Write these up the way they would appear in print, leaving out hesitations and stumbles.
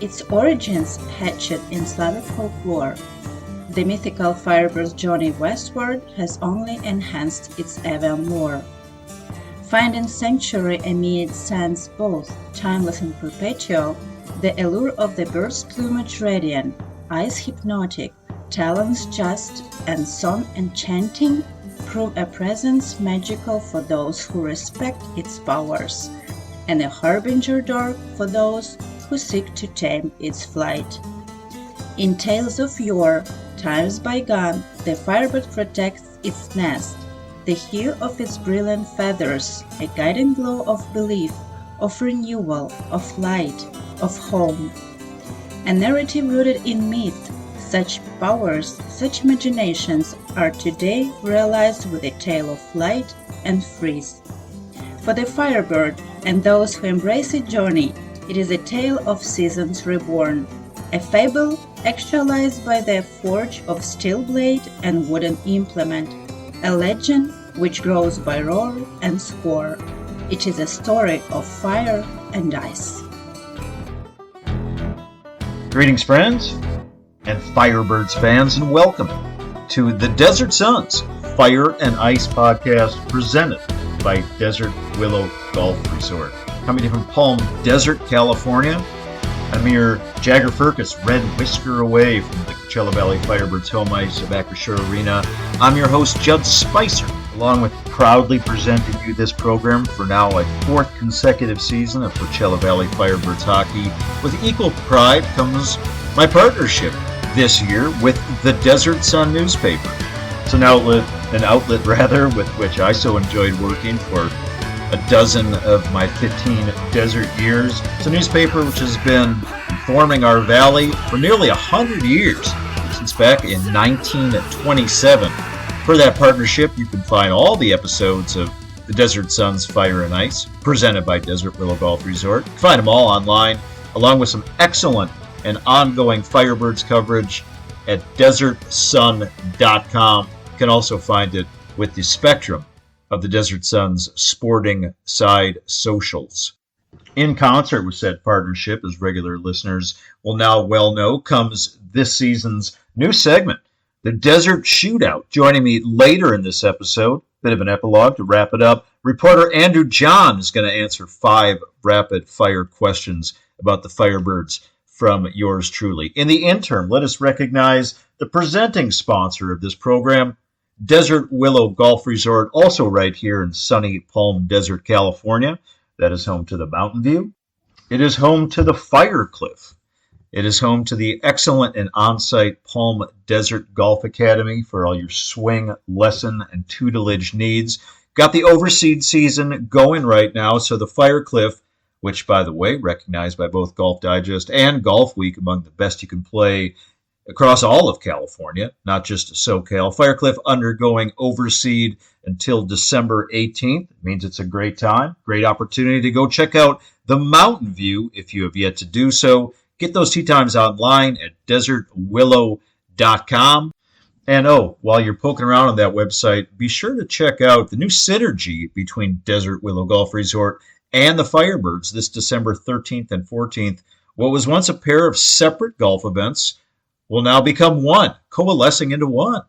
its origins hatched in Slavic folklore. The mythical Firebird's journey westward has only enhanced its Avian lore. Finding sanctuary amid sands both timeless and perpetual, the allure of the bird's plumage radiant, eyes hypnotic, talons just, and song enchanting prove a presence magical for those who respect its powers, and a harbinger dark for those who seek to tame its flight. In tales of yore, times bygone, the firebird protects its nest, the hue of its brilliant feathers, a guiding glow of belief, of renewal, of light, of home. A narrative rooted in myth, such powers, such imaginations are today realized with a tale of light and freeze. For the firebird and those who embrace its journey, it is a tale of seasons reborn, a fable actualized by the forge of steel blade and wooden implement, a legend which grows by roar and score. It is a story of fire and ice. Greetings, friends and Firebirds fans, and welcome to the Desert Suns Fire and Ice podcast presented by Desert Willow Golf Resort. Coming to you from Palm Desert, California, a mere Jagger Firkus red whisker away from the Coachella Valley Firebirds home ice of Acrisure Arena. I'm your host, Judd Spicer, along with proudly presenting you this program for now a fourth consecutive season of Coachella Valley Firebirds hockey. With equal pride comes my partnership this year with the Desert Sun newspaper. It's an outlet with which I so enjoyed working for a dozen of my 15 desert years. It's a newspaper which has been informing our valley for nearly 100 years, since back in 1927. For that partnership, you can find all the episodes of the Desert Suns Fire and Ice, presented by Desert Willow Golf Resort. You can find them all online, along with some excellent and ongoing Firebirds coverage at desertsun.com. You can also find it with the spectrum of the Desert Suns sporting side socials. In concert with said partnership, as regular listeners will now well know, comes this season's new segment, the Desert Shootout. Joining me later in this episode, bit of an epilogue to wrap it up, reporter Andrew John is going to answer 5 rapid-fire questions about the Firebirds from yours truly. In the interim, let us recognize the presenting sponsor of this program, Desert Willow Golf Resort, also right here in sunny Palm Desert, California. That is home to the Mountain View. It is home to the Fire Cliff. It is home to the excellent and on-site Palm Desert Golf Academy for all your swing, lesson, and tutelage needs. Got the overseed season going right now, so the Fire Cliff, which, by the way, recognized by both Golf Digest and Golf Week among the best you can play across all of California, not just SoCal. Firecliff undergoing overseed until December 18th. It means it's a great time, great opportunity to go check out the Mountain View if you have yet to do so. Get those tee times online at desertwillow.com. And while you're poking around on that website, be sure to check out the new synergy between Desert Willow Golf Resort and the Firebirds this December 13th and 14th. What was once a pair of separate golf events will now become one, coalescing into one.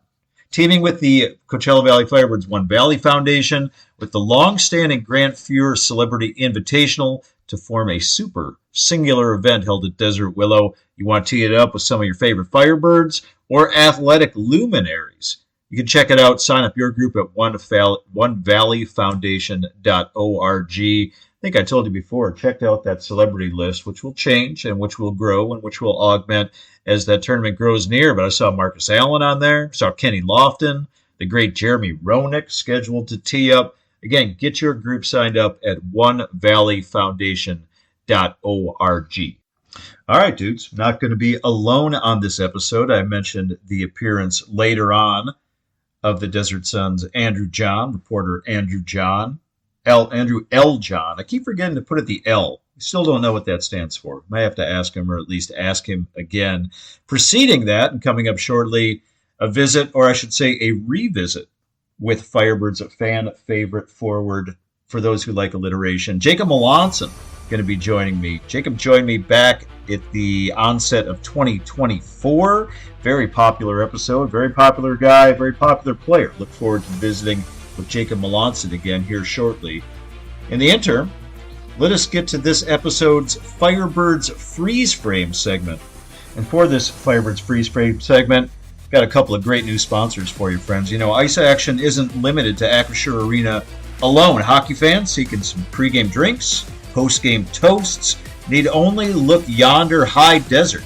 Teaming with the Coachella Valley Firebirds One Valley Foundation with the long-standing Grant Fuhr Celebrity Invitational to form a super singular event held at Desert Willow. You want to tee it up with some of your favorite Firebirds or athletic luminaries. You can check it out. Sign up your group at onevalleyfoundation.org. I think I told you before, checked out that celebrity list, which will change and which will grow and which will augment as that tournament grows near. But I saw Marcus Allen on there, saw Kenny Lofton, the great Jeremy Roenick scheduled to tee up. Again, get your group signed up at onevalleyfoundation.org. All right, dudes, not going to be alone on this episode. I mentioned the appearance later on of the Desert Suns Andrew John, reporter Andrew John. Andrew L. John. I keep forgetting to put it the L. I still don't know what that stands for. Might have to ask him, or at least ask him again. Preceding that, and coming up shortly, a visit, or I should say a revisit, with Firebirds, a fan favorite forward, for those who like alliteration, Jacob Melanson, going to be joining me. Jacob joined me back at the onset of 2024. Very popular episode, very popular guy, very popular player. Look forward to visiting with Jacob Melanson again here shortly. In the interim, let us get to this episode's Firebirds Freeze Frame segment. And for this Firebirds Freeze Frame segment, got a couple of great new sponsors for you, friends. You know, ice action isn't limited to Acrisure Arena alone. Hockey fans seeking some pregame drinks, postgame toasts, need only look yonder high desert,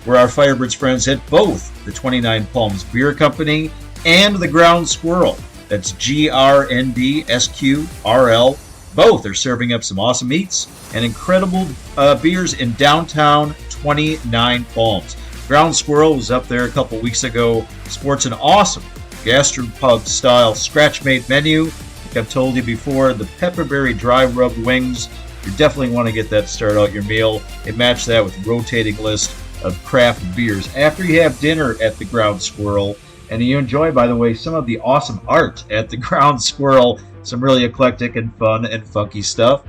where our Firebirds friends at both the 29 Palms Beer Company and the Ground Squirrel. That's GRNDSQRL. Both are serving up some awesome eats and incredible beers in downtown 29 Palms. Ground Squirrel was up there a couple weeks ago. Sports an awesome gastropub-style scratch-made menu. Like I've told you before, the pepperberry dry rub wings. You definitely want to get that to start out your meal. And match that with a rotating list of craft beers after you have dinner at the Ground Squirrel. And you enjoy, by the way, some of the awesome art at the Ground Squirrel. Some really eclectic and fun and funky stuff.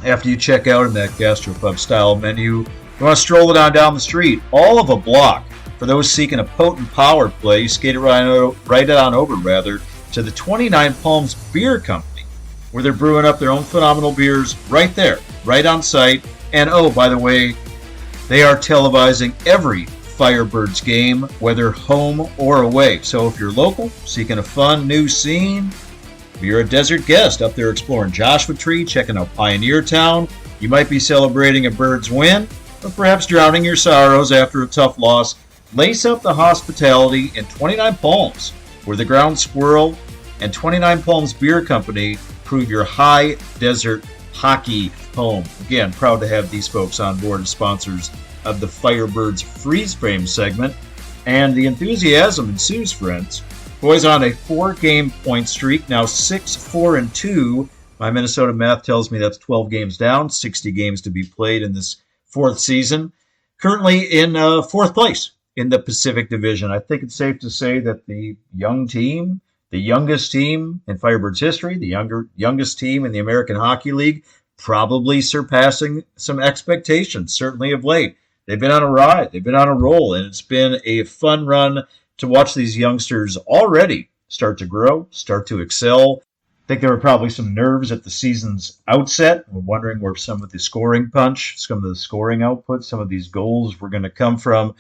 After you check out in that gastropub-style menu, you want to stroll it on down the street, all of a block. For those seeking a potent power play, skate it right on over to the 29 Palms Beer Company, where they're brewing up their own phenomenal beers right there, right on site. And oh, by the way, they are televising every Firebirds game, whether home or away. So if you're local, seeking a fun new scene, if you're a desert guest up there exploring Joshua Tree, checking out Pioneer Town, you might be celebrating a Birds win, or perhaps drowning your sorrows after a tough loss. Lace up the hospitality in 29 Palms, where the Ground Squirrel and 29 Palms Beer Company prove your high desert hockey home. Again, proud to have these folks on board as sponsors of the Firebirds Freeze Frame segment. And the enthusiasm ensues, friends. Boys on a 4-game point streak, now 6-4-2. My Minnesota math tells me that's 12 games down, 60 games to be played in this 4th season. Currently in 4th place in the Pacific Division. I think it's safe to say that the young team, the youngest team in Firebirds history, the youngest team in the American Hockey League, probably surpassing some expectations, certainly of late. They've been on a ride, they've been on a roll, and it's been a fun run to watch these youngsters already start to grow, start to excel. I think there were probably some nerves at the season's outset. We're wondering where some of the scoring punch, some of the scoring output, some of these goals were going to come from,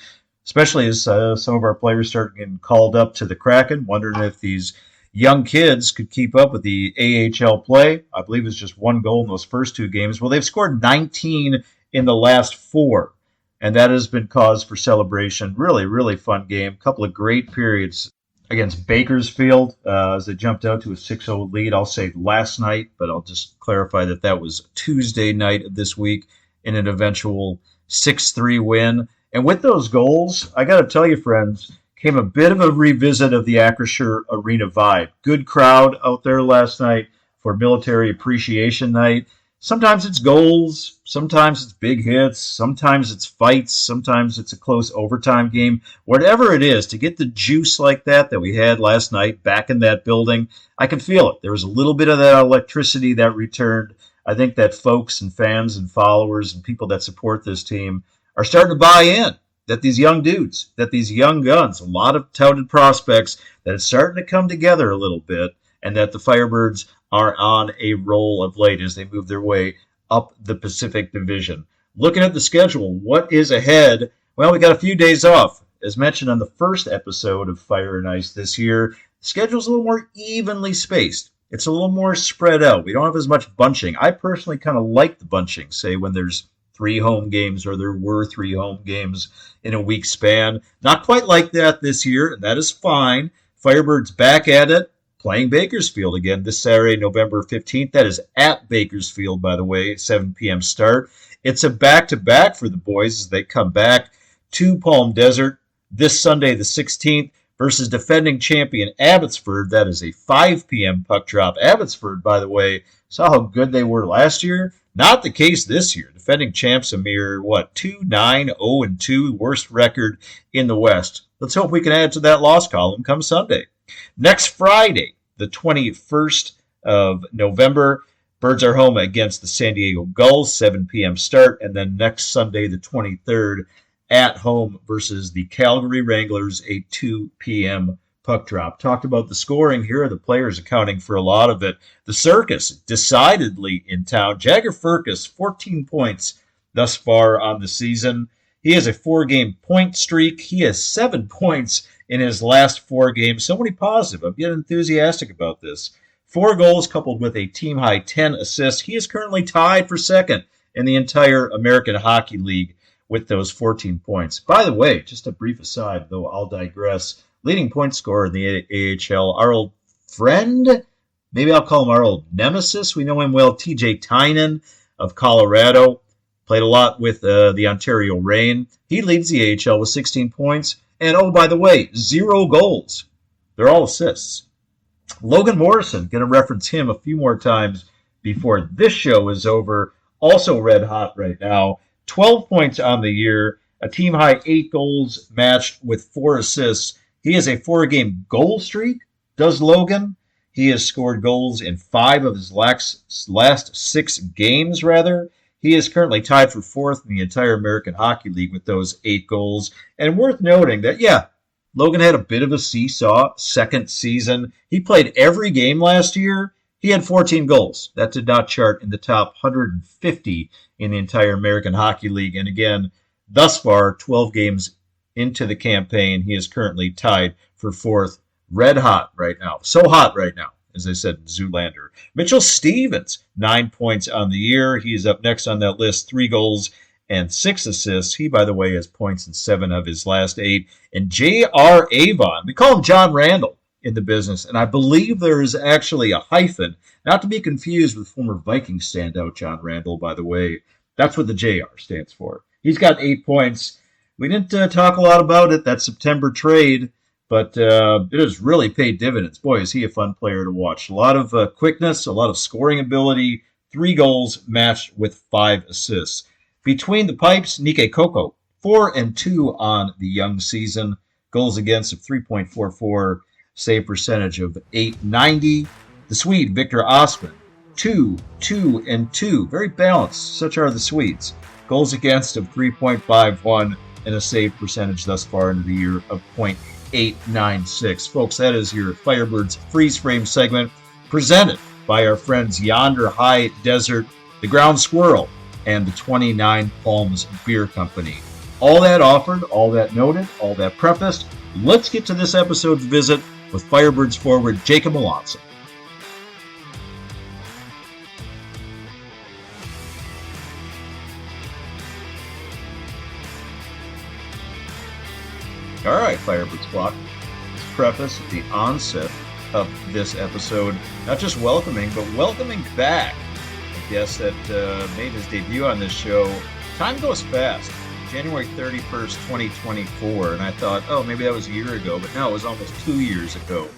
especially as some of our players started getting called up to the Kraken, wondering if these young kids could keep up with the AHL play. I believe it was just 1 goal in those first 2 games. Well, they've scored 19 in the last 4. And that has been cause for celebration. Really, really fun game. A couple of great periods against Bakersfield as they jumped out to a 6-0 lead. I'll say last night, but I'll just clarify that that was Tuesday night of this week in an eventual 6-3 win. And with those goals, I got to tell you, friends, came a bit of a revisit of the Acrisure Arena vibe. Good crowd out there last night for Military Appreciation Night. Sometimes it's goals, sometimes it's big hits, sometimes it's fights, sometimes it's a close overtime game. Whatever it is, to get the juice like that we had last night back in that building, I can feel it. There was a little bit of that electricity that returned. I think that folks and fans and followers and people that support this team are starting to buy in, that these young dudes, that these young guns, a lot of touted prospects, that it's starting to come together a little bit, and that the Firebirds are on a roll of late as they move their way up the Pacific Division. Looking at the schedule, what is ahead? Well, we got a few days off. As mentioned on the first episode of Fire and Ice this year, the schedule's a little more evenly spaced. It's a little more spread out. We don't have as much bunching. I personally kind of like the bunching, say when there's 3 home games or there were 3 home games in a week span. Not quite like that this year, and that is fine. Firebirds back at it, playing Bakersfield again this Saturday, November 15th. That is at Bakersfield, by the way, 7 p.m. start. It's a back-to-back for the boys as they come back to Palm Desert this Sunday, the 16th, versus defending champion Abbotsford. That is a 5 p.m. puck drop. Abbotsford, by the way, saw how good they were last year. Not the case this year. Defending champs a mere, 2-9-0-2, worst record in the West. Let's hope we can add to that loss column come Sunday. Next Friday, the 21st of November, Birds are home against the San Diego Gulls, 7 p.m. start, and then next Sunday, the 23rd, at home versus the Calgary Wranglers, a 2 p.m. puck drop. Talked about the scoring. Here are the players accounting for a lot of it. The circus, decidedly in town. Jagger Firkus, 14 points thus far on the season. He has a 4-game point streak. He has 7 points in his last 4 games. Somebody positive. I'm getting enthusiastic about this. 4 goals coupled with a team-high 10 assists. He is currently tied for second in the entire American Hockey League with those 14 points. By the way, just a brief aside, though I'll digress. Leading point scorer in the AHL, our old friend, maybe I'll call him our old nemesis. We know him well, TJ Tynan of Colorado. Played a lot with the Ontario Reign. He leads the AHL with 16 points. And, oh, by the way, 0 goals. They're all assists. Logan Morrison, going to reference him a few more times before this show is over. Also red hot right now. 12 points on the year. A team high 8 goals matched with 4 assists. He has a 4-game goal streak, does Logan. He has scored goals in 5 of his last 6 games, rather. He is currently tied for 4th in the entire American Hockey League with those 8 goals. And worth noting that, Logan had a bit of a seesaw second season. He played every game last year. He had 14 goals. That did not chart in the top 150 in the entire American Hockey League. And again, thus far, 12 games into the campaign, he is currently tied for 4th. Red hot right now. So hot right now, as I said, Zoolander. Mitchell Stevens, 9 points on the year. He's up next on that list, 3 goals and 6 assists. He, by the way, has points in 7 of his last 8. And J.R. Avon, we call him John Randall in the business, and I believe there is actually a hyphen, not to be confused with former Vikings standout John Randall, by the way. That's what the J.R. stands for. He's got 8 points. We didn't talk a lot about it, that September trade, but it has really paid dividends. Boy, is he a fun player to watch. A lot of quickness, a lot of scoring ability, 3 goals matched with 5 assists. Between the pipes, Nike Coco, 4-2 on the young season. Goals against of 3.44, save percentage of .890. The Swede, Victor Osman, 2-2-2. Very balanced. Such are the Swedes. Goals against of 3.51 and a save percentage thus far into the year of .896. Folks, that is your Firebirds Freeze Frame segment presented by our friends Yonder High Desert, the Ground Squirrel, and the 29 Palms Beer Company. All that offered, all that noted, all that prefaced. Let's get to this episode's visit with Firebirds forward Jacob Melanson. All right, Firebirds flock. Let's preface at the onset of this episode, not just welcoming, but welcoming back a guest that made his debut on this show. Time goes fast. January 31st, 2024. And I thought, oh, maybe that was a year ago, but no, it was almost 2 years ago.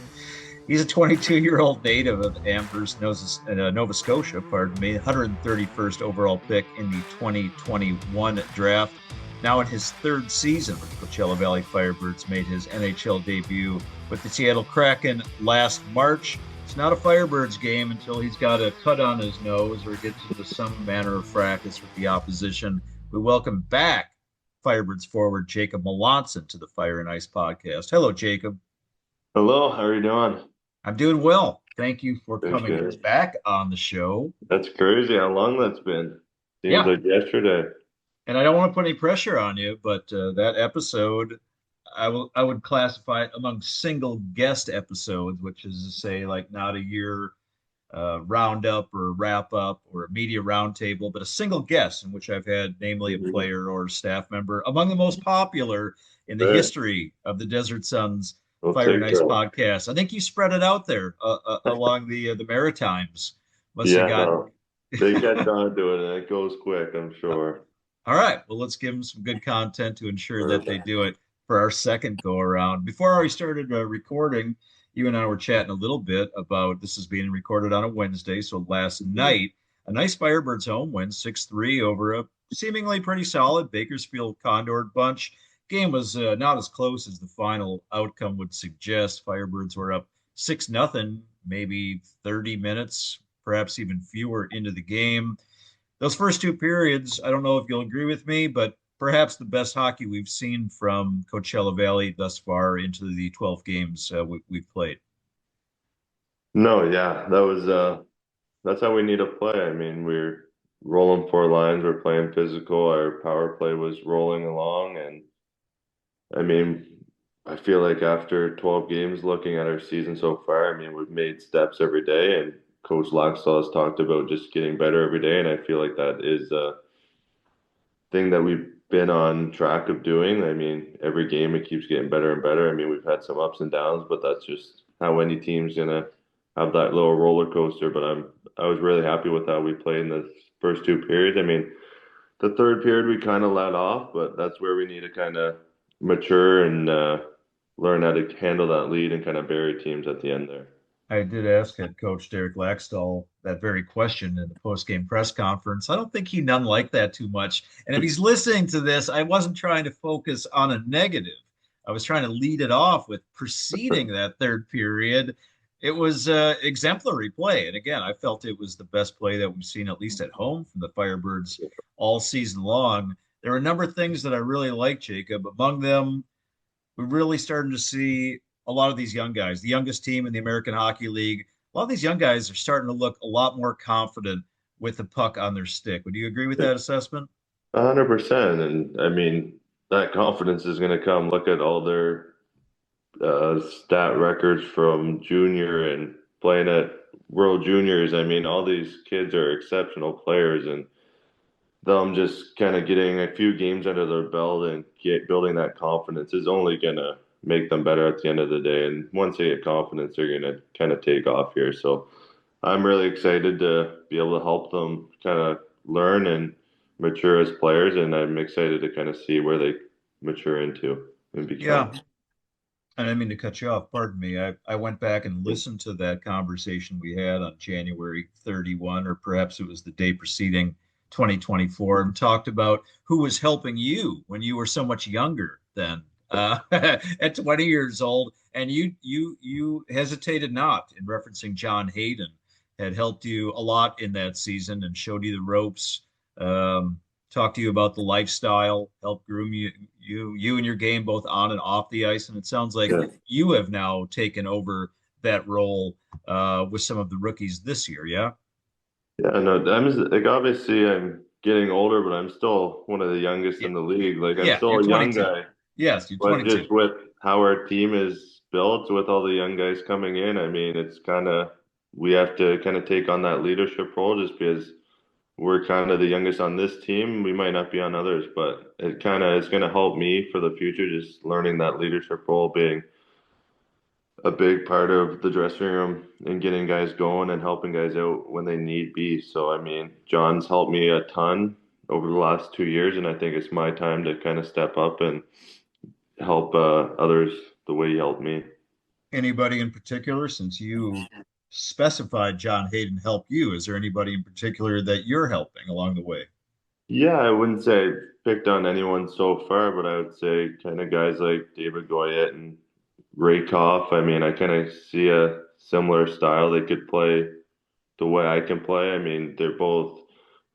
He's a 22-year-old native of Amherst, Nova Scotia, 131st overall pick in the 2021 draft. Now in his 3rd season with the Coachella Valley Firebirds, made his NHL debut with the Seattle Kraken last March. It's not a Firebirds game until he's got a cut on his nose or gets into some manner of fracas with the opposition. We welcome back Firebirds forward Jacob Melanson to the Fire and Ice podcast. Hello, Jacob. Hello, how are you doing? I'm doing well. Thank you for coming back on the show. That's crazy how long that's been. Seems like yesterday. And I don't want to put any pressure on you, but that episode, I would classify it among single guest episodes, which is to say, like not a year roundup or wrap up or a media roundtable, but a single guest in which I've had, namely a player or staff member, among the most popular in the history of the Desert Sons Fire and Ice podcast. I think you spread it out there along the Maritimes. They catch on to it, and it goes quick, I'm sure. All right. Well, let's give them some good content to ensure that they do it for our second go around. Before we started recording, you and I were chatting a little bit about this is being recorded on a Wednesday. So last night, a nice Firebirds home win, 6-3 over a seemingly pretty solid Bakersfield Condor bunch. Game was not as close as the final outcome would suggest. Firebirds were up 6-0, maybe 30 minutes perhaps even fewer into the game. Those first two periods, I don't know if you'll agree with me, but perhaps the best hockey we've seen from Coachella Valley thus far into the 12 games we've played. No, yeah, that's how we need to play. I mean, we're rolling four lines, we're playing physical. Our power play was rolling along, and I mean, I feel like after 12 games, looking at our season so far, I mean, we've made steps every day, and Coach Laxall has talked about just getting better every day, and I feel like that is a thing that we've been on track of doing. I mean, every game it keeps getting better and better. I mean, we've had some ups and downs, but that's just how any team's gonna have that little roller coaster. But I was really happy with how we played in the first two periods. I mean, the third period we kind of let off, but that's where we need to kind of mature and learn how to handle that lead and kind of bury teams at the end there. I did ask head coach Derek Laxdal that very question in the post-game press conference. I don't think he none like that too much. And if he's listening to this, I wasn't trying to focus on a negative. I was trying to lead it off with preceding that third period. It was exemplary play. And again, I felt it was the best play that we've seen, at least at home, from the Firebirds all season long. There were a number of things that I really liked, Jacob. Among them, we're really starting to see a lot of these young guys, the youngest team in the American Hockey League. A lot of these young guys are starting to look a lot more confident with the puck on their stick. Would you agree with that assessment? 100%. And I mean, that confidence is going to come. Look at all their stat records from junior and playing at World Juniors. I mean, all these kids are exceptional players, and them just kind of getting a few games under their belt and building that confidence is only going to make them better at the end of the day. And once they get confidence, they're going to kind of take off here. So I'm really excited to be able to help them kind of learn and mature as players. And I'm excited to kind of see where they mature into and Yeah. become. And I mean to cut you off, pardon me. I went back and listened to that conversation we had on January 31, or perhaps it was the day preceding 2024, and talked about who was helping you when you were so much younger then, at 20 years old. And you hesitated not in referencing John Hayden had helped you a lot in that season and showed you the ropes. Talk to you about the lifestyle, help groom you and your game both on and off the ice. And it sounds like Yeah. you have now taken over that role with some of the rookies this year. Yeah. Yeah, no, like obviously I'm getting older, but I'm still one of the youngest Yeah. in the league. Like I'm Yeah. still You're a young 22. guy. Yes, you're But 22. just with how our team is built, with all the young guys coming in, I mean, it's kind of we have to kind of take on that leadership role just because we're kind of the youngest on this team. We might not be on others, but it kind of is going to help me for the future, just learning that leadership role, being a big part of the dressing room and getting guys going and helping guys out when they need be. So, I mean, John's helped me a ton over the last 2 years, and I think it's my time to kind of step up and help others the way he helped me. Anybody in particular, since you specified John Hayden help you, is there anybody in particular that you're helping along the way? Yeah, I wouldn't say I picked on anyone so far, but I would say kind of guys like David Goyette and Rakoff. I mean, I kind of see a similar style. They could play the way I can play. I mean, they're both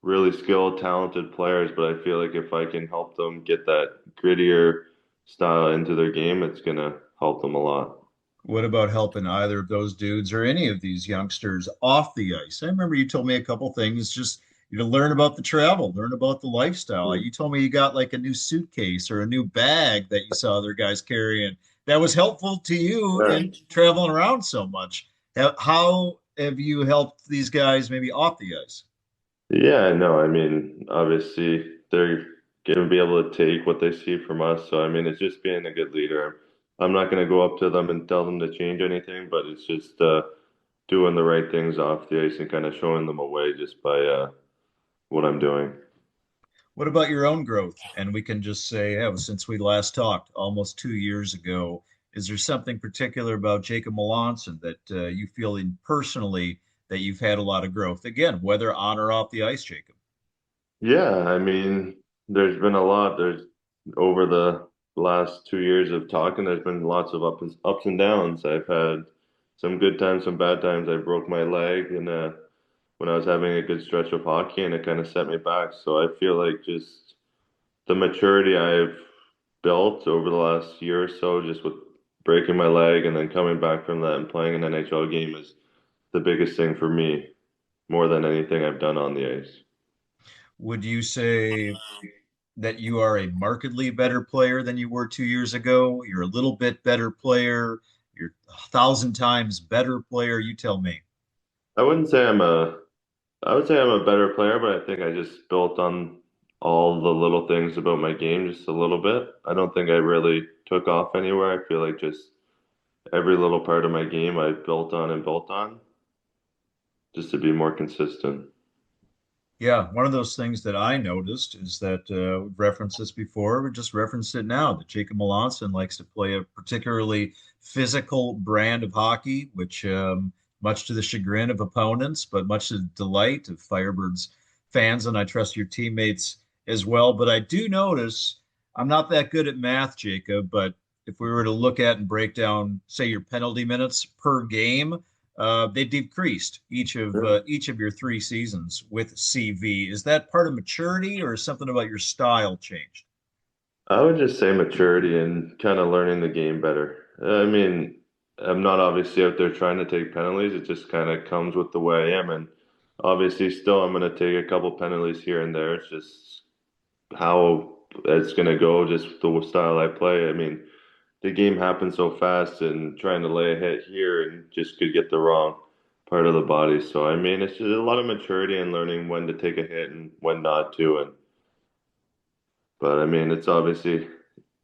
really skilled, talented players, but I feel like if I can help them get that grittier style into their game, it's gonna help them a lot. What about helping either of those dudes or any of these youngsters off the ice? I remember you told me a couple things, just learn about the travel, learn about the lifestyle. You told me you got like a new suitcase or a new bag that you saw other guys carrying that was helpful to you Yeah. in traveling around so much. How have you helped these guys maybe off the ice? Yeah, no, I mean, obviously they're gonna be able to take what they see from us. So I mean, it's just being a good leader. I'm not gonna go up to them and tell them to change anything, but it's just doing the right things off the ice and kind of showing them a way just by what I'm doing. What about your own growth? And we can just say, yeah, since we last talked almost 2 years ago, is there something particular about Jacob Melanson that you feel in personally that you've had a lot of growth? Again, whether on or off the ice, Jacob. Yeah, I mean, there's been a lot. There's over the last 2 years of talking, there's been lots of ups and downs. I've had some good times, some bad times. I broke my leg in a when I was having a good stretch of hockey, and it kind of set me back. So I feel like just the maturity I've built over the last year or so, just with breaking my leg and then coming back from that and playing an NHL game is the biggest thing for me, more than anything I've done on the ice. Would you say that you are a markedly better player than you were 2 years ago? You're a little bit better player. You're 1,000 times better player. You tell me. I wouldn't say I would say I'm a better player, but I think I just built on all the little things about my game just a little bit. I don't think I really took off anywhere. I feel like just every little part of my game I built on and built on just to be more consistent. Yeah, one of those things that I noticed is that we've referenced this before. We just referenced it now that Jacob Melanson likes to play a particularly physical brand of hockey, which, much to the chagrin of opponents, but much to the delight of Firebirds fans, and I trust your teammates as well. But I do notice I'm not that good at math, Jacob, but if we were to look at and break down, say, your penalty minutes per game, they decreased each of your 3 seasons with CV. Is that part of maturity, or is something about your style changed? I would just say maturity and kind of learning the game better. I mean, I'm not obviously out there trying to take penalties. It just kind of comes with the way I am. And obviously, still, I'm going to take a couple penalties here and there. It's just how it's going to go, just the style I play. I mean, the game happens so fast, and trying to lay a hit here and just could get the wrong part of the body. So, I mean, it's just a lot of maturity and learning when to take a hit and when not to. And but I mean, it's obviously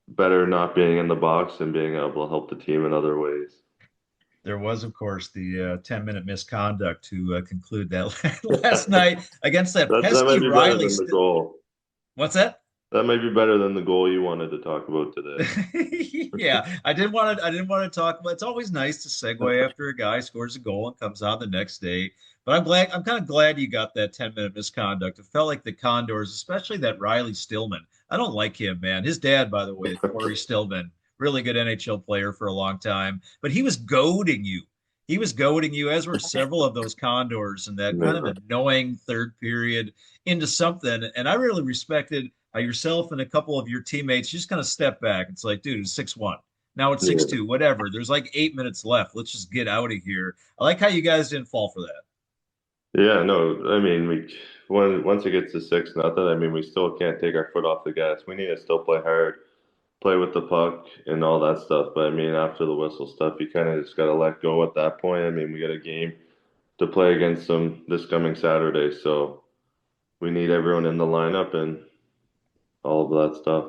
better not being in the box and being able to help the team in other ways. There was, of course, the 10-minute misconduct to conclude that last night against that That pesky might be better Riley. than the goal. What's that? That might be better than the goal you wanted to talk about today. Yeah, I didn't want to talk about. It's always nice to segue after a guy scores a goal and comes on the next day. But I'm kind of glad you got that 10-minute misconduct. It felt like the Condors, especially that Riley Stillman. I don't like him, man. His dad, by the way, Corey Stillman, really good NHL player for a long time. But he was goading you. He was goading you, as were several of those Condors in that kind of Yeah, annoying third period into something. And I really respected yourself and a couple of your teammates just kind of step back. It's like, dude, it's 6-1. Now it's yeah, 6-2, whatever. There's like 8 minutes left. Let's just get out of here. I like how you guys didn't fall for that. yeah. No, I mean, once it gets to 6-0, I mean, we still can't take our foot off the gas. We need to still play hard, play with the puck, and all that stuff. But I mean, after the whistle stuff, you kind of just got to let go at that point. I mean, we got a game to play against them this coming Saturday, so we need everyone in the lineup and all of that stuff.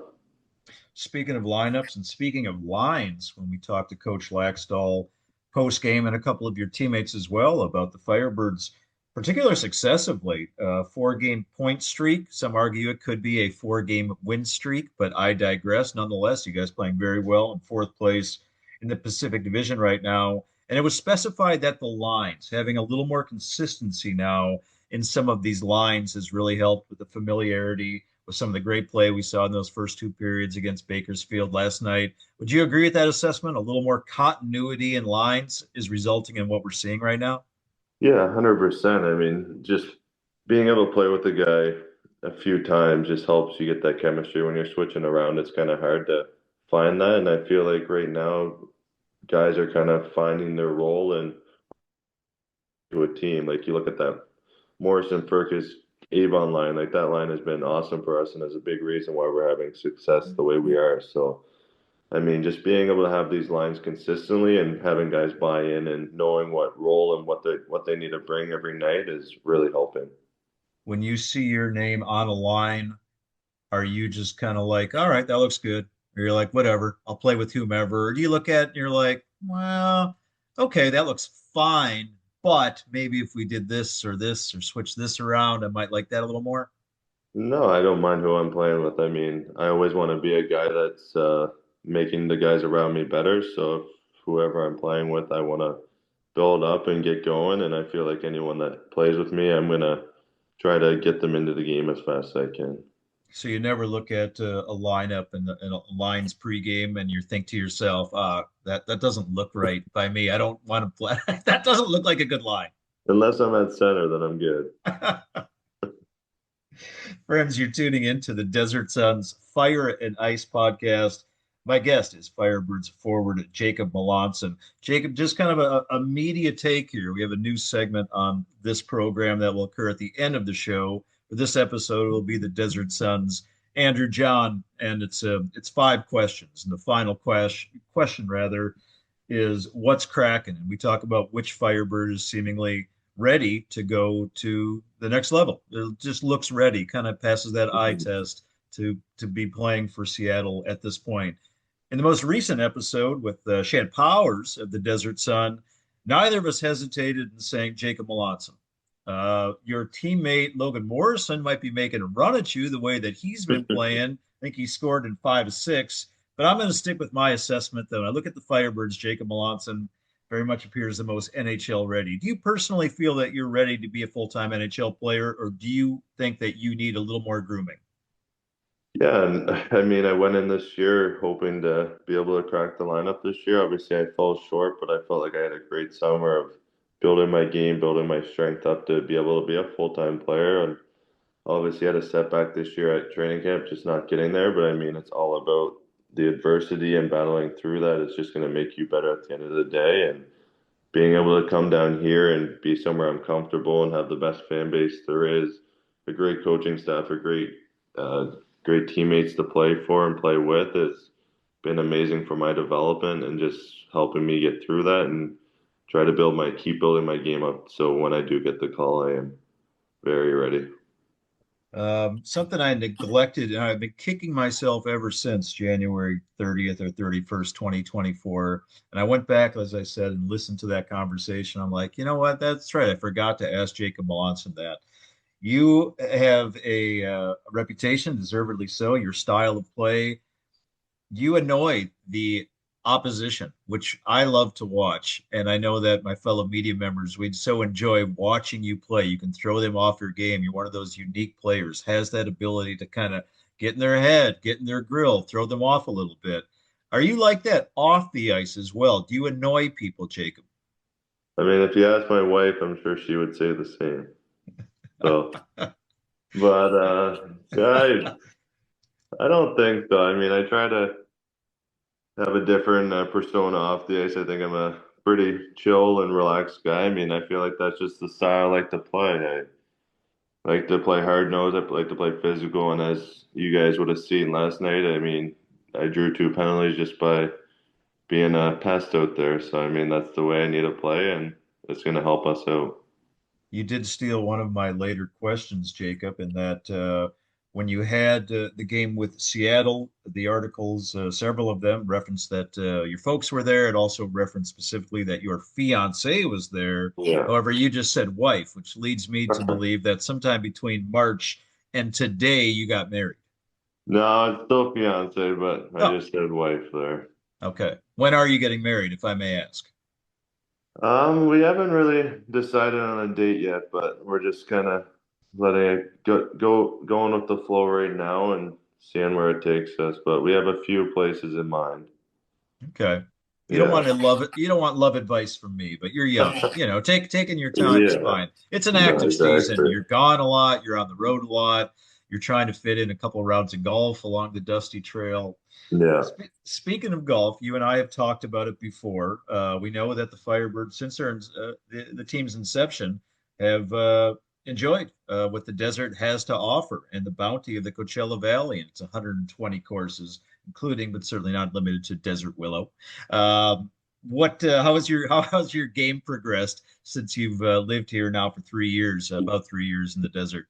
Speaking of lineups and speaking of lines, when we talked to Coach Laxdal post game and a couple of your teammates as well about the Firebirds' particular success of late, 4 game point streak. Some argue it could be a 4 game win streak, but I digress. Nonetheless, you guys playing very well in fourth place in the Pacific Division right now. And it was specified that the lines, having a little more consistency now in some of these lines, has really helped with the familiarity with some of the great play we saw in those first 2 periods against Bakersfield last night. Would you agree with that assessment? A little more continuity in lines is resulting in what we're seeing right now? Yeah, 100%. I mean, just being able to play with the guy a few times just helps you get that chemistry. When you're switching around, it's kind of hard to find that. And I feel like right now, guys are kind of finding their role and to a team. Like you look at that Morrison, Furcus, Avon line, like that line has been awesome for us and is a big reason why we're having success the way we are. So, I mean, just being able to have these lines consistently and having guys buy in and knowing what role and what they need to bring every night is really helping. When you see your name on a line, are you just kind of like, all right, that looks good? Or you're like, whatever, I'll play with whomever? Or do you look at it and you're like, well, okay, that looks fine, but maybe if we did this or switch this around, I might like that a little more? No, I don't mind who I'm playing with. I mean, I always want to be a guy that's making the guys around me better. So if whoever I'm playing with, I want to build up and get going. And I feel like anyone that plays with me, I'm gonna try to get them into the game as fast as I can. So you never look at a lineup and a lines pregame and you think to yourself, that doesn't look right by me. I don't want to play. That doesn't look like a good line. Unless I'm at center, then I'm good. Friends, you're tuning into the Desert Suns Fire and Ice podcast. My guest is Firebirds forward Jacob Melanson. Jacob, just kind of a media take here. We have a new segment on this program that will occur at the end of the show. For this episode, it will be the Desert Suns Andrew John, and it's 5 questions. And the final question rather is what's cracking, and we talk about which Firebird is seemingly ready to go to the next level. It just looks ready, kind of passes that eye test to be playing for Seattle at this point. In the most recent episode with Shan Powers of the Desert Sun, neither of us hesitated in saying Jacob Melanson. Your teammate Logan Morrison might be making a run at you the way that he's been playing. I think he scored in 5 of 6. But I'm going to stick with my assessment, though. I look at the Firebirds. Jacob Melanson very much appears the most NHL ready. Do you personally feel that you're ready to be a full-time NHL player, or do you think that you need a little more grooming? Yeah, and I mean, I went in this year hoping to be able to crack the lineup this year. Obviously, I fell short, but I felt like I had a great summer of building my game, building my strength up to be able to be a full-time player. And obviously, had a setback this year at training camp, just not getting there. But I mean, it's all about the adversity and battling through that. It's just going to make you better at the end of the day. And being able to come down here and be somewhere I'm comfortable and have the best fan base there is, a great coaching staff, a uh, great teammates to play for and play with has been amazing for my development and just helping me get through that and try to keep building my game up. So when I do get the call, I am very ready. Something I neglected, and I've been kicking myself ever since January 30th or 31st, 2024. And I went back, as I said, and listened to that conversation. I'm like, you know what? That's right. I forgot to ask Jacob Melanson that. You have a reputation, deservedly so, your style of play. You annoy the opposition, which I love to watch. And I know that my fellow media members, we'd so enjoy watching you play. You can throw them off your game. You're one of those unique players, has that ability to kind of get in their head, get in their grill, throw them off a little bit. Are you like that off the ice as well? Do you annoy people, Jacob? I mean, if you ask my wife, I'm sure she would say the same. So, but yeah, I don't think so. I mean, I try to have a different persona off the ice. I think I'm a pretty chill and relaxed guy. I mean, I feel like that's just the style I like to play. I like to play hard nose. I like to play physical. And as you guys would have seen last night, I mean, I drew 2 penalties just by being a pest out there. So, I mean, that's the way I need to play, and it's going to help us out. You did steal one of my later questions, Jacob, in that when you had the game with Seattle, the articles, several of them referenced that your folks were there. It also referenced specifically that your fiance was there. Yeah. However, you just said wife, which leads me to believe that sometime between March and today you got married. No, it's still fiance, but I Oh, just said wife there. okay. When are you getting married, if I may ask? We haven't really decided on a date yet, but we're just kind of letting it going with the flow right now and seeing where it takes us. But we have a few places in mind. Okay. You don't want Yeah. to love it. You don't want love advice from me, but you're young. Taking your time is Yeah. fine. It's an No, active season. exactly. You're gone a lot. You're on the road a lot. You're trying to fit in a couple of rounds of golf along the dusty trail. Yeah. Speaking of golf, you and I have talked about it before. We know that the Firebirds, since the team's inception, have enjoyed what the desert has to offer and the bounty of the Coachella Valley. And it's 120 courses, including but certainly not limited to Desert Willow. What? How's your game progressed since you've lived here now for 3 years, about 3 years in the desert?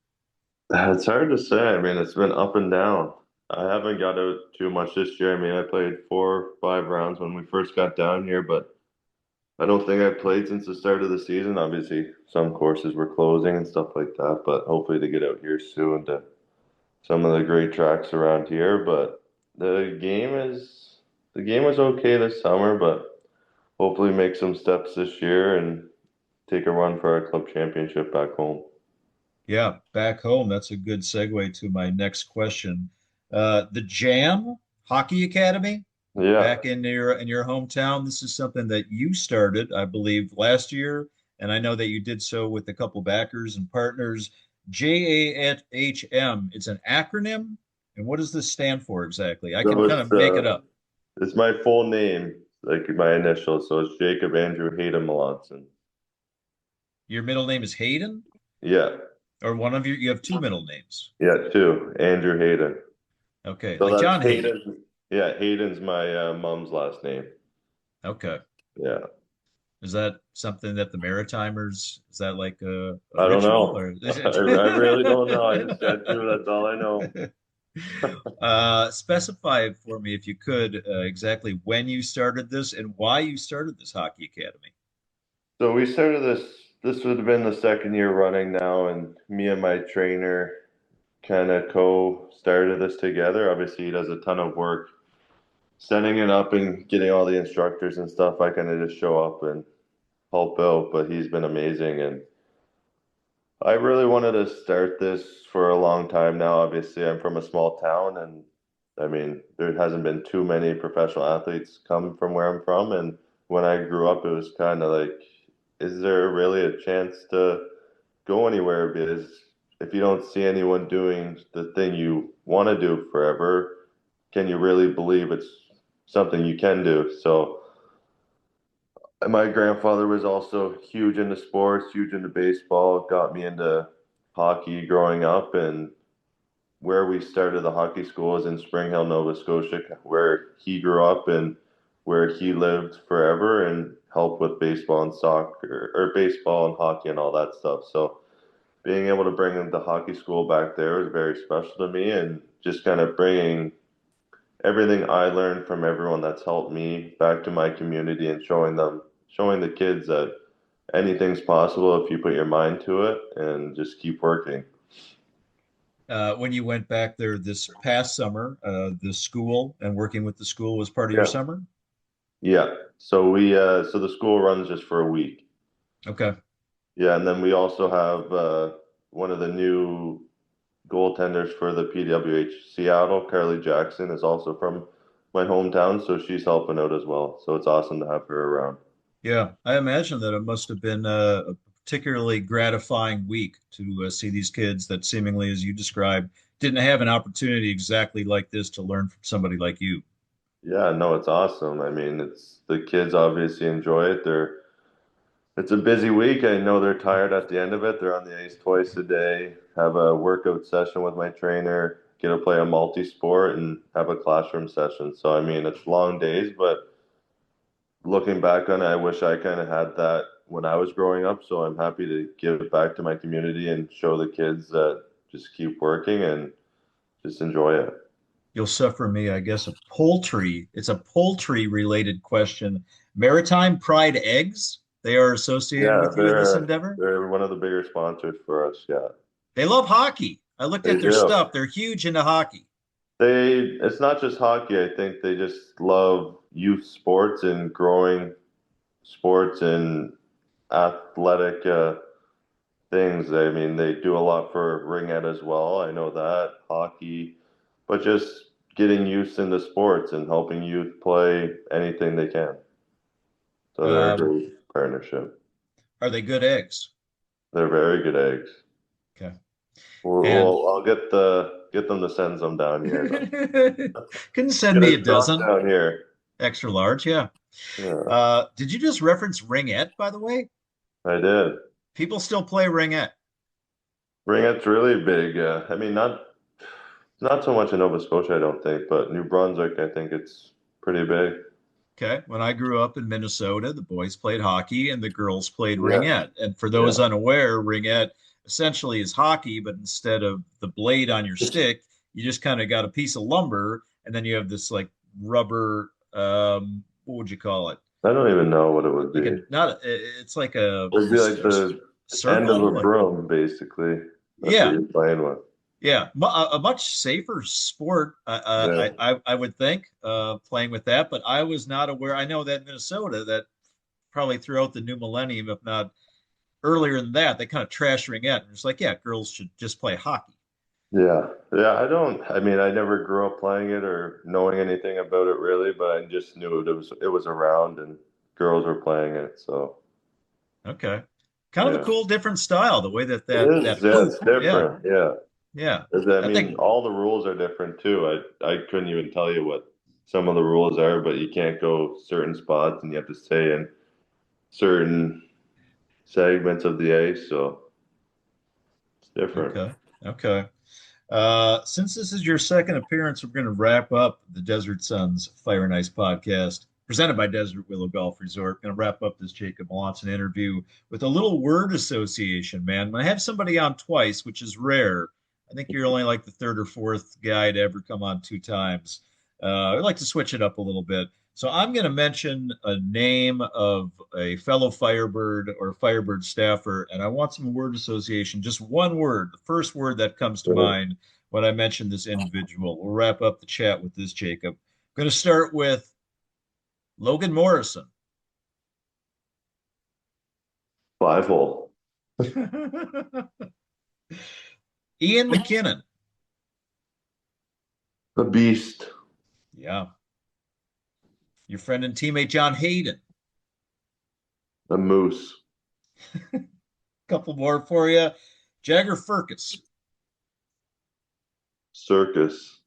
It's hard to say. I mean, it's been up and down. I haven't got out too much this year. I mean, I played 4 or 5 rounds when we first got down here, but I don't think I've played since the start of the season. Obviously, some courses were closing and stuff like that, but hopefully to get out here soon to some of the great tracks around here. But the game was okay this summer, but hopefully make some steps this year and take a run for our club championship back home. Yeah, back home. That's a good segue to my next question. The Jam Hockey Academy Yeah, back in your hometown. This is something that you started, I believe, last year, and I know that you did so with a couple backers and partners. JAHM, it's an acronym. And what does this stand for exactly? I can So kind of make it up. it's my full name, like my initials. So it's Jacob Andrew Hayden Melanson. Your middle name is Hayden, Yeah, or one of you have two middle names. yeah, two. Andrew Hayden. Okay, So like that's John Hayden. Hayden. Yeah, Hayden's my mom's last name. Okay. Yeah. Is that something that the Maritimers, is that like a I don't ritual know. or is I really don't know. I just got it? two. That's all I know. Specify for me, if you could, exactly when you started this and why you started this hockey academy. So we started this. This would have been the second year running now, and me and my trainer kind of co-started this together. Obviously, he does a ton of work setting it up and getting all the instructors and stuff. I kind of just show up and help out, but he's been amazing. And I really wanted to start this for a long time now. Obviously, I'm from a small town, and I mean, there hasn't been too many professional athletes come from where I'm from. And when I grew up, it was kind of like, is there really a chance to go anywhere? Because if you don't see anyone doing the thing you want to do forever, can you really believe it's something you can do? So my grandfather was also huge into sports, huge into baseball, got me into hockey growing up. And where we started the hockey school is in Spring Hill, Nova Scotia, where he grew up and where he lived forever and helped with baseball and soccer, or baseball and hockey and all that stuff. So being able to bring the hockey school back there was very special to me, and just kind of bringing everything I learned from everyone that's helped me back to my community and showing the kids that anything's possible if you put your mind to it and just keep working. When you went back there this past summer, the school and working with the school was part of your Yeah. summer? Yeah. So the school runs just for a week. Okay. Yeah, and then we also have one of the new goaltenders for the PWH Seattle, Carly Jackson, is also from my hometown, so she's helping out as well. So it's awesome to have her around. Yeah, I imagine that it must have been a particularly gratifying week to see these kids that seemingly, as you described, didn't have an opportunity exactly like this to learn from somebody like you. Yeah, no, it's awesome. I mean, it's the kids obviously enjoy it. It's a busy week. I know they're tired at the end of it. They're on the ice twice a day, have a workout session with my trainer, get to play a multi-sport and have a classroom session. So I mean, it's long days, but looking back on it, I wish I kind of had that when I was growing up. So I'm happy to give it back to my community and show the kids that just keep working and just enjoy it. You'll suffer me, I guess, it's a poultry related question. Maritime Pride eggs, they are associated Yeah, with you in this endeavor? they're one of the bigger sponsors for us. Yeah, They love hockey. I looked they at their do. stuff. They're huge into hockey. It's not just hockey. I think they just love youth sports and growing sports and athletic things. I mean, they do a lot for ringette as well. I know that hockey, but just getting youth into sports and helping youth play anything they can. So they're a Um, great partnership. are they good eggs? They're very good eggs. Okay. And I'll get them to send some down here. couldn't send Get me a a truck dozen. down here. Extra large, yeah. Yeah, Did you just reference ringette, by the way? I did. People still play ringette. Ringette's really big. I mean, not so much in Nova Scotia, I don't think, but New Brunswick, I think it's pretty big. Okay. When I grew up in Minnesota, the boys played hockey and the girls played Yeah, ringette. And for yeah. those unaware, ringette essentially is hockey, but instead of the blade on your stick, you just kind of got a piece of lumber and then you have this like rubber, what would you call it? I don't even know what it would Like be. it's like a It would be like the end of circle, a like, broom, basically. That's what yeah. you're playing with. Yeah, a much safer sport, Yeah, I would think, playing with that. But I was not aware. I know that in Minnesota, that probably throughout the new millennium, if not earlier than that, they kind of trash ringette. And it's like, yeah, girls should just play hockey. yeah, yeah. I mean, I never grew up playing it or knowing anything about it really, but I just knew it was around and girls were playing it. So Okay. Kind of a cool, different style. The way that It is, that yeah, hoop, it's different. Yeah. yeah. I I mean, think all the rules are different too. I couldn't even tell you what some of the rules are, but you can't go certain spots and you have to stay in certain segments of the ice, so it's different. okay, okay. Since this is your second appearance, we're going to wrap up the Desert Suns Fire and Ice podcast presented by Desert Willow Golf Resort. Going to wrap up this Jacob Melanson interview with a little word association, man. I have somebody on twice, which is rare. I think you're only like the third or fourth guy to ever come on 2 times. I'd like to switch it up a little bit. So I'm going to mention a name of a fellow Firebird or Firebird staffer, and I want some word association. Just one word, the first word that comes to Sure. mind when I mention this individual. We'll wrap up the chat with this, Jacob. I'm going to start with Logan Morrison. 5-hole. Ian McKinnon. The beast. Yeah. Your friend and teammate John Hayden. The moose. Couple more for you. Jagger Firkus. Circus.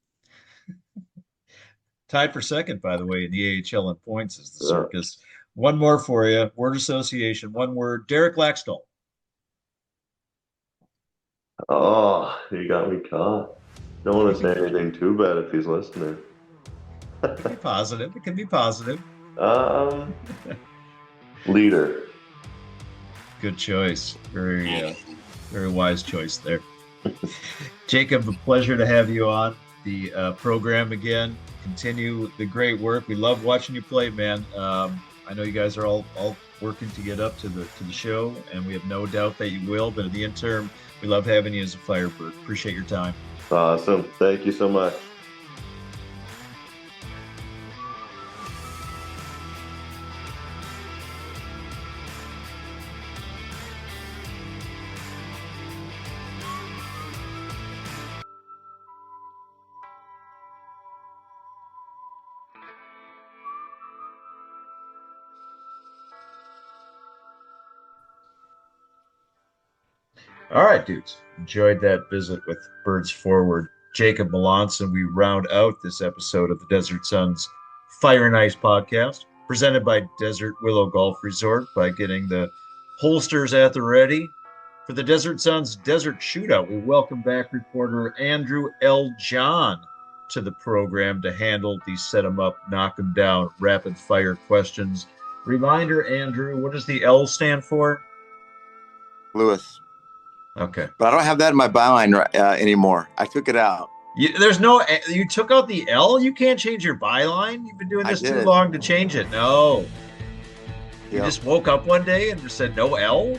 Tied for second, by the way, in the AHL in points is the Yeah. Circus. One more for you. Word association. One word. Derek Laxdal. Oh, you got me caught. Don't want to say anything too bad if he's listening. It can be positive. It can be positive. Leader. Good choice. Very wise choice there. Jacob, a pleasure to have you on the program again. Continue the great work. We love watching you play, man. I know you guys are all working to get up to the show, and we have no doubt that you will. But in the interim, we love having you as a Firebird. Appreciate your time. Awesome. Thank you so much. All right, dudes. Enjoyed that visit with Birds Forward. Jacob Melanson. We round out this episode of the Desert Suns Fire and Ice podcast, presented by Desert Willow Golf Resort, by getting the holsters at the ready. For the Desert Suns Desert Shootout, we welcome back reporter Andrew L. John to the program to handle the set 'em up, knock 'em down, rapid fire questions. Reminder, Andrew, what does the L stand for? Lewis. Okay. But I don't have that in my byline anymore. I took it out. You took out the L? You can't change your byline? You've been doing this too long to change it. No. You just woke up one day and just said no L?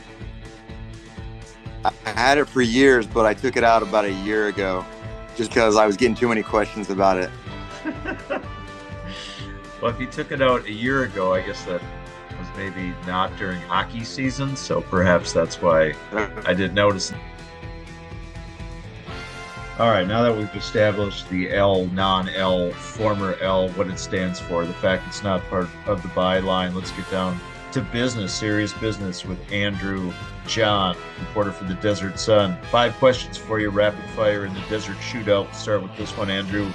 I had it for years, but I took it out about a year ago just because I was getting too many questions about it. Well, if you took it out a year ago, I guess that was maybe not during hockey season, so perhaps that's why I didn't notice. All right, now that we've established the L, non-L, former L, what it stands for, the fact it's not part of the byline, let's get down to business, serious business with Andrew John, reporter for the Desert Sun. 5 questions for you, rapid fire in the Desert Shootout. We'll start with this one, Andrew.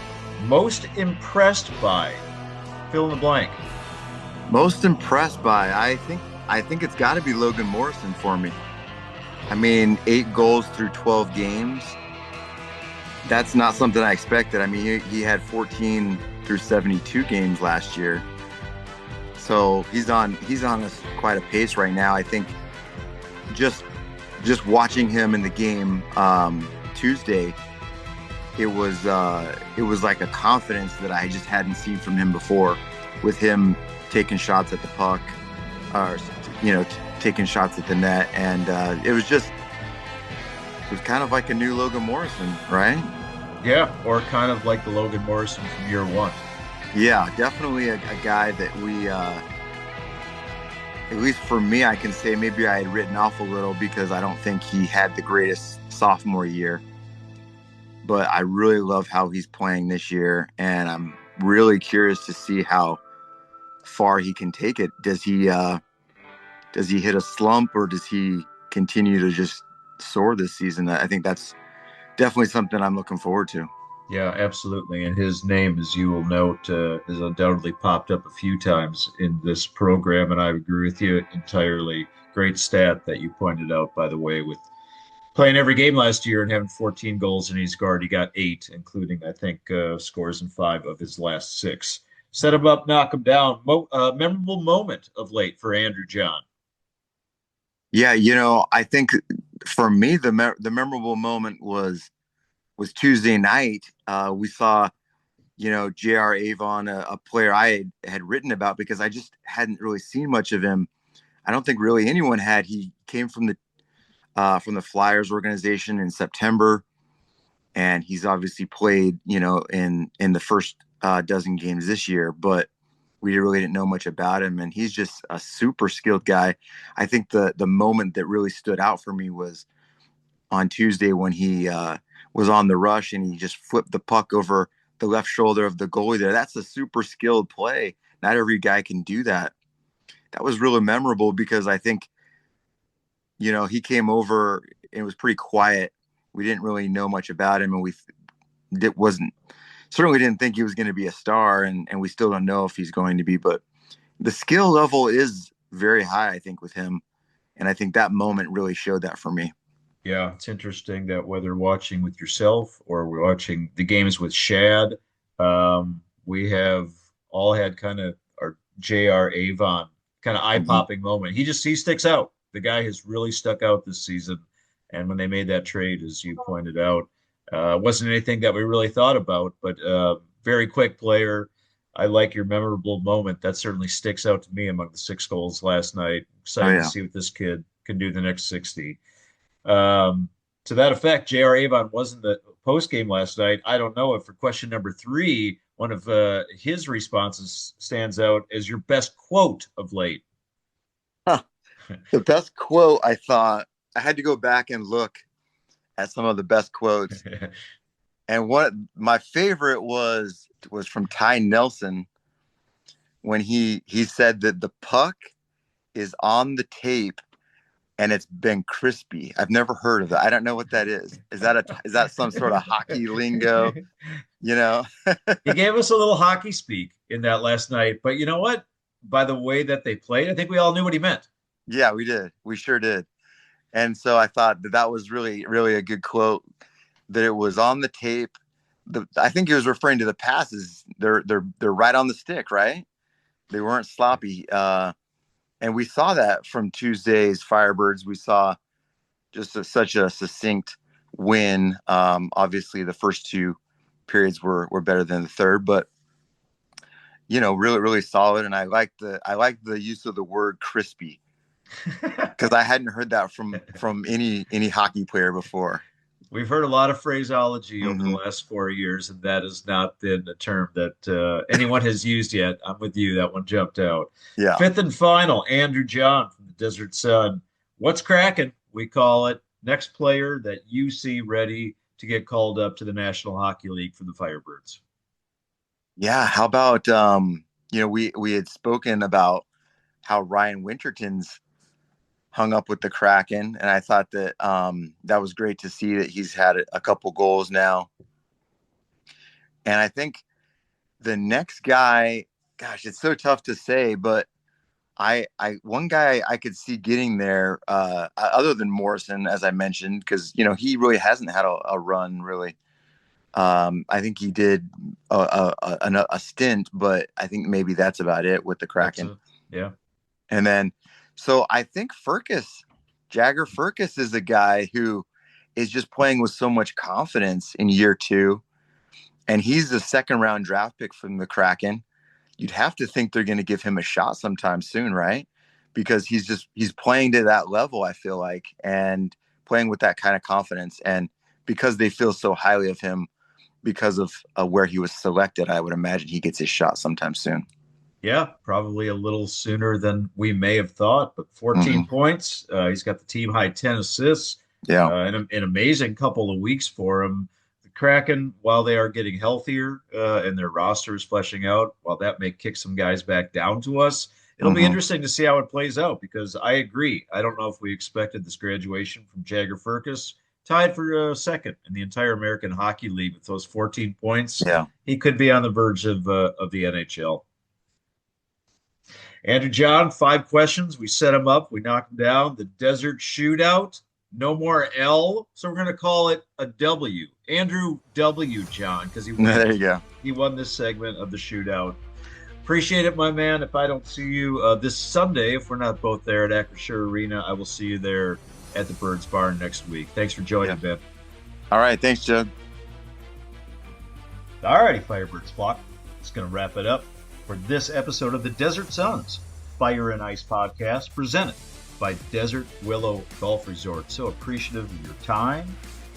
Most impressed by? Fill in the blank. Most impressed by? I think it's got to be Logan Morrison for me. I mean, 8 goals through 12 games. That's not something I expected. I mean, he had 14 through 72 games last year. So he's on quite a pace right now. I think just watching him in the game Tuesday, it was like a confidence that I just hadn't seen from him before, with him taking shots at the puck, or taking shots at the net, and it was kind of like a new Logan Morrison, right? Yeah, or kind of like the Logan Morrison from year one. Yeah, definitely a guy that we, at least for me, I can say maybe I had written off a little because I don't think he had the greatest sophomore year. But I really love how he's playing this year, and I'm really curious to see how far he can take it. Does he hit a slump, or does he continue to just soar this season. I think that's definitely something I'm looking forward to. Yeah, absolutely. And his name, as you will note, has undoubtedly popped up a few times in this program, and I agree with you entirely. Great stat that you pointed out, by the way, with playing every game last year and having 14 goals in his guard. He got 8, including, I think, scores in 5 of his last 6. Set him up, knock him down. Memorable moment of late for Andrew John. Yeah, I think for me the memorable moment was Tuesday night. We saw, J.R. Avon, a player I had written about because I just hadn't really seen much of him. I don't think really anyone had. He came from the Flyers organization in September, and he's obviously played, in the first dozen games this year, but we really didn't know much about him, and he's just a super skilled guy. I think the moment that really stood out for me was on Tuesday when he was on the rush and he just flipped the puck over the left shoulder of the goalie there. That's a super skilled play. Not every guy can do that. That was really memorable because I think, he came over and it was pretty quiet. We didn't really know much about him, and we certainly didn't think he was going to be a star, and we still don't know if he's going to be, but the skill level is very high, I think, with him. And I think that moment really showed that for me. Yeah, it's interesting that whether watching with yourself or we're watching the games with Shad, we have all had kind of our J.R. Avon kind of eye-popping moment. He sticks out. The guy has really stuck out this season. And when they made that trade, as you pointed out, wasn't anything that we really thought about, but very quick player. I like your memorable moment. That certainly sticks out to me among the 6 goals last night. Excited to see what this kid can do the next 60. To that effect, J.R. Avon was in the post game last night. I don't know if for question number 3, one of his responses stands out as your best quote of late. The best quote, I thought I had to go back and look at some of the best quotes. And what my favorite was from Ty Nelson when he said that the puck is on the tape and it's been crispy. I've never heard of that. I don't know what that is. Is that some sort of hockey lingo? He gave us a little hockey speak in that last night, but you know what? By the way that they played, I think we all knew what he meant. Yeah, we did. We sure did. And so I thought that was really, really a good quote, that it was on the tape. I think he was referring to the passes. They're right on the stick, right? They weren't sloppy. And we saw that from Tuesday's Firebirds. We saw just such a succinct win. Obviously, the first 2 periods were better than the third, but really, really solid. And I like the use of the word crispy because I hadn't heard that from any hockey player before. We've heard a lot of phraseology over the last 4 years, and that has not been a term that anyone has used yet. I'm with you. That one jumped out. Yeah. 5th and final, Andrew John from the Desert Sun. What's cracking? We call it. Next player that you see ready to get called up to the National Hockey League for the Firebirds. Yeah. How about, we had spoken about how Ryan Winterton's hung up with the Kraken, and I thought that that was great to see that he's had a couple goals now. And I think the next guy, gosh, it's so tough to say, but one guy I could see getting there, other than Morrison, as I mentioned, because he really hasn't had a run really. I think he did a stint, but I think maybe that's about it with the Kraken. Yeah. And then, so I think Jagger Firkus is a guy who is just playing with so much confidence in year 2. And he's the 2nd round draft pick from the Kraken. You'd have to think they're going to give him a shot sometime soon, right? Because he's playing to that level, I feel like, and playing with that kind of confidence. And because they feel so highly of him because of where he was selected, I would imagine he gets his shot sometime soon. Yeah, probably a little sooner than we may have thought, but 14 points. He's got the team high 10 assists. Yeah. An amazing couple of weeks for him. The Kraken, while they are getting healthier and their roster is fleshing out, while that may kick some guys back down to us, It'll be interesting to see how it plays out because I agree. I don't know if we expected this graduation from Jagger Firkus, tied for second in the entire American Hockey League with those 14 points. Yeah. He could be on the verge of the NHL. Andrew John, 5 questions. We set him up. We knocked him down. The Desert Shootout. No more L, so we're going to call it a W. Andrew W. John, because there you go. He won this segment of the shootout. Appreciate it, my man. If I don't see you this Sunday, if we're not both there at Acrisure Arena, I will see you there at the Birds Barn next week. Thanks for joining, Ben. All right. Thanks, Judd. All righty, Firebirds flock. It's going to wrap it up for this episode of the Desert Suns Fire and Ice podcast presented by Desert Willow Golf Resort. So appreciative of your time,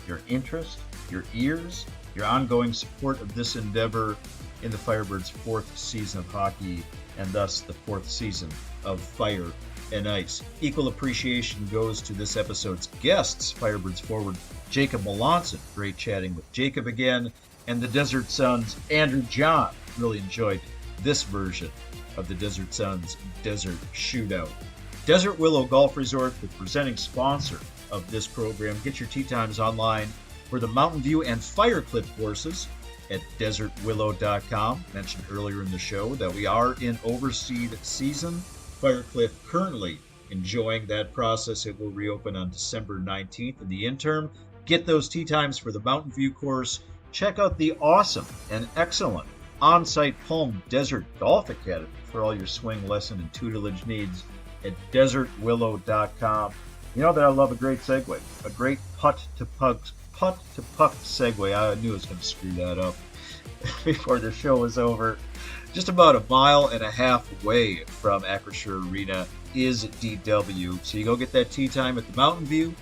your interest, your ears, your ongoing support of this endeavor in the Firebirds' 4th season of hockey and thus the 4th season of Fire and Ice. Equal appreciation goes to this episode's guests, Firebirds forward Jacob Melanson. Great chatting with Jacob again. And the Desert Suns' Andrew John. Really enjoyed this version of the Desert Suns Desert Shootout. Desert Willow Golf Resort, the presenting sponsor of this program. Get your tee times online for the Mountain View and Firecliff courses at desertwillow.com. Mentioned earlier in the show that we are in overseed season. Firecliff currently enjoying that process. It will reopen on December 19th. In the interim, get those tee times for the Mountain View course. Check out the awesome and excellent on-site Palm Desert Golf Academy for all your swing lesson and tutelage needs at desertwillow.com. You know that I love a great segue, a great putt-to-puck segue. I knew I was going to screw that up before the show was over. Just about a mile and a half away from Acrisure Arena is DW. So you go get that tee time at the Mountain View,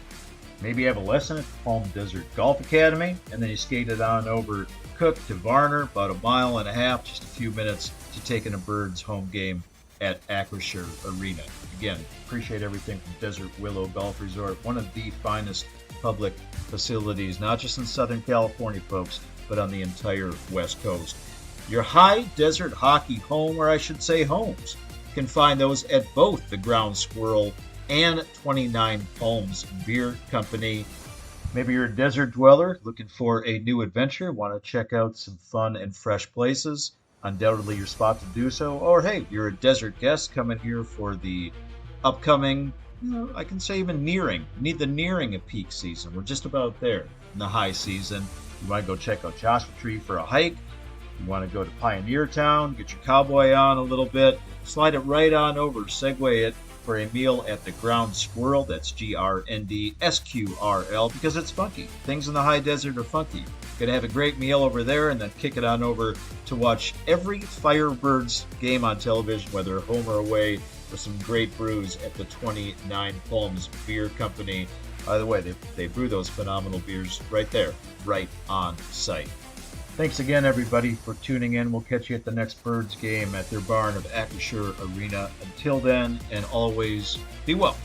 maybe have a lesson at the Palm Desert Golf Academy, and then you skate it on over Cook to Varner, about a mile and a half, just a few minutes to take in a Birds home game at Acrisure Arena. Again, appreciate everything from Desert Willow Golf Resort, one of the finest public facilities, not just in Southern California, folks, but on the entire West Coast. Your high desert hockey home, or I should say homes, you can find those at both the Ground Squirrel and 29 Palms Beer Company. Maybe you're a desert dweller looking for a new adventure, want to check out some fun and fresh places. Undoubtedly your spot to do so. Or hey, you're a desert guest coming here for the upcoming, I can say even nearing a peak season. We're just about there in the high season. You want to go check out Joshua Tree for a hike. You want to go to Pioneer Town, get your cowboy on a little bit, slide it right on over, segue it for a meal at the Ground Squirrel. That's GRNDSQRL, because it's funky. Things in the high desert are funky. Gonna have a great meal over there and then kick it on over to watch every Firebirds game on television, whether home or away, with some great brews at the 29 Palms Beer Company. By the way, they brew those phenomenal beers right there, right on site. Thanks again, everybody, for tuning in. We'll catch you at the next Birds game at their barn of Acrisure Arena. Until then, and always, be well.